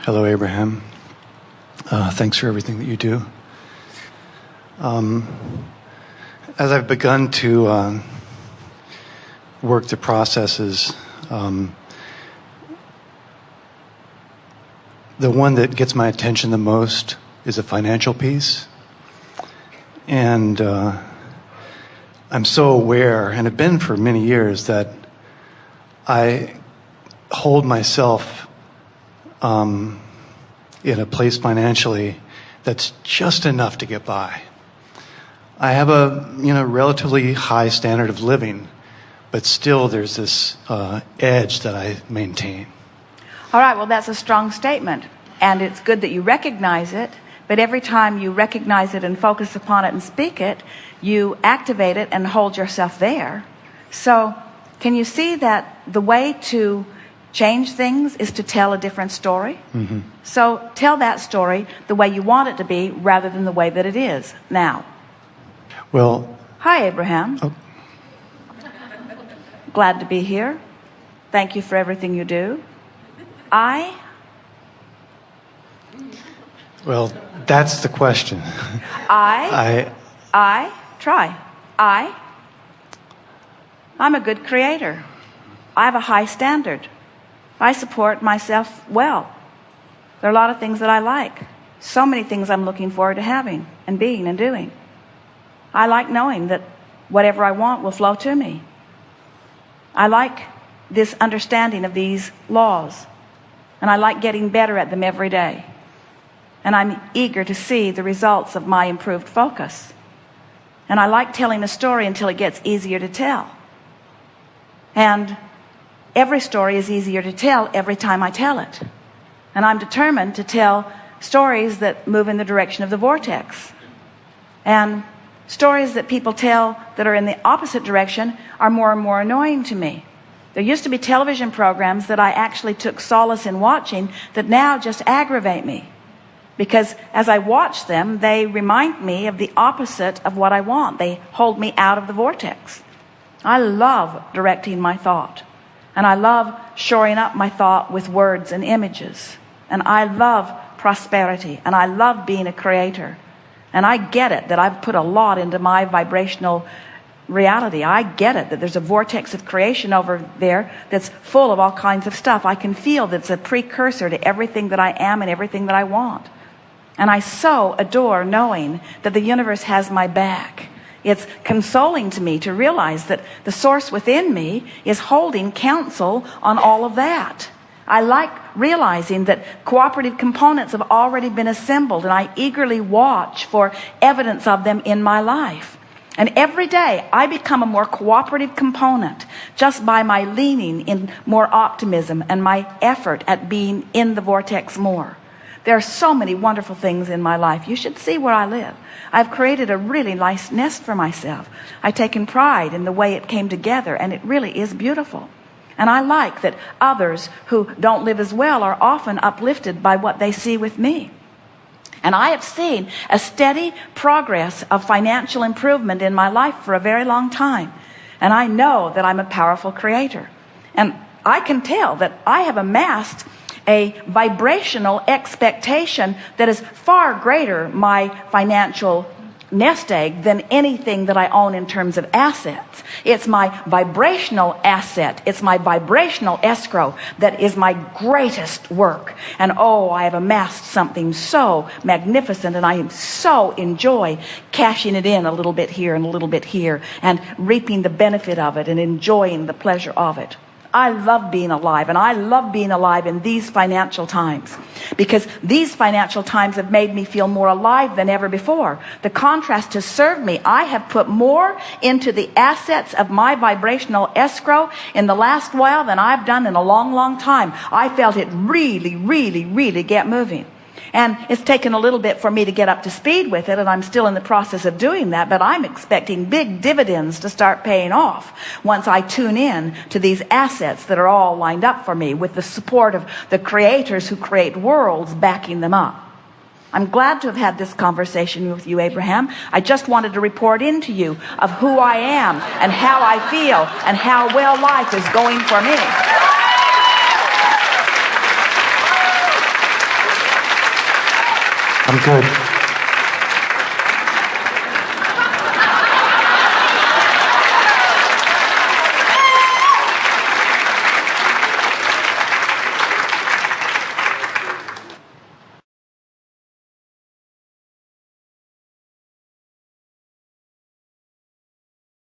Hello, Abraham. Thanks for everything that you do. As I've begun to work the processes, the one that gets my attention the most is a financial piece. And I'm so aware, and have been for many years, that I hold myself in a place financially that's just enough to get by. I have a relatively high standard of living, but still there's this edge that I maintain. All right, well, that's a strong statement, and it's good that you recognize it, but every time you recognize it and focus upon it and speak it, you activate it and hold yourself there. So can you see that the way to change things is to tell a different story? Mm-hmm. So tell that story the way you want it to be rather than the way that it is now. Well... Hi, Abraham. Oh. Glad to be here. Thank you for everything you do. Well, that's the question. I'm a good creator. I have a high standard. I support myself well. There are a lot of things that I like. So many things I'm looking forward to having and being and doing. I like knowing that whatever I want will flow to me. I like this understanding of these laws. And I like getting better at them every day. And I'm eager to see the results of my improved focus. And I like telling a story until it gets easier to tell. And every story is easier to tell every time I tell it. And I'm determined to tell stories that move in the direction of the vortex. And stories that people tell that are in the opposite direction are more and more annoying to me. There used to be television programs that I actually took solace in watching that now just aggravate me. Because as I watch them, they remind me of the opposite of what I want. They hold me out of the vortex. I love directing my thought. And I love shoring up my thought with words and images. And I love prosperity. And I love being a creator. And I get it that I've put a lot into my vibrational reality. I get it that there's a vortex of creation over there that's full of all kinds of stuff. I can feel that it's a precursor to everything that I am and everything that I want. And I so adore knowing that the universe has my back. It's consoling to me to realize that the source within me is holding counsel on all of that. I like realizing that cooperative components have already been assembled, and I eagerly watch for evidence of them in my life. And every day I become a more cooperative component just by my leaning in more optimism and my effort at being in the vortex more. There are so many wonderful things in my life. You should see where I live. I've created a really nice nest for myself. I've taken pride in the way it came together, and it really is beautiful. And I like that others who don't live as well are often uplifted by what they see with me. And I have seen a steady progress of financial improvement in my life for a very long time. And I know that I'm a powerful creator. And I can tell that I have amassed a vibrational expectation that is far greater my financial nest egg than anything that I own in terms of assets. It's my vibrational asset. It's my vibrational escrow that is my greatest work. And oh, I have amassed something so magnificent, and I so enjoy cashing it in a little bit here and a little bit here and reaping the benefit of it and enjoying the pleasure of it. I love being alive, and I love being alive in these financial times, because these financial times have made me feel more alive than ever before. The contrast has served me. I have put more into the assets of my vibrational escrow in the last while than I've done in a long, long time. I felt it really, really, really get moving. And it's taken a little bit for me to get up to speed with it, and I'm still in the process of doing that, but I'm expecting big dividends to start paying off once I tune in to these assets that are all lined up for me with the support of the creators who create worlds backing them up. I'm glad to have had this conversation with you, Abraham. I just wanted to report in to you of who I am and how I feel and how well life is going for me. I'm good.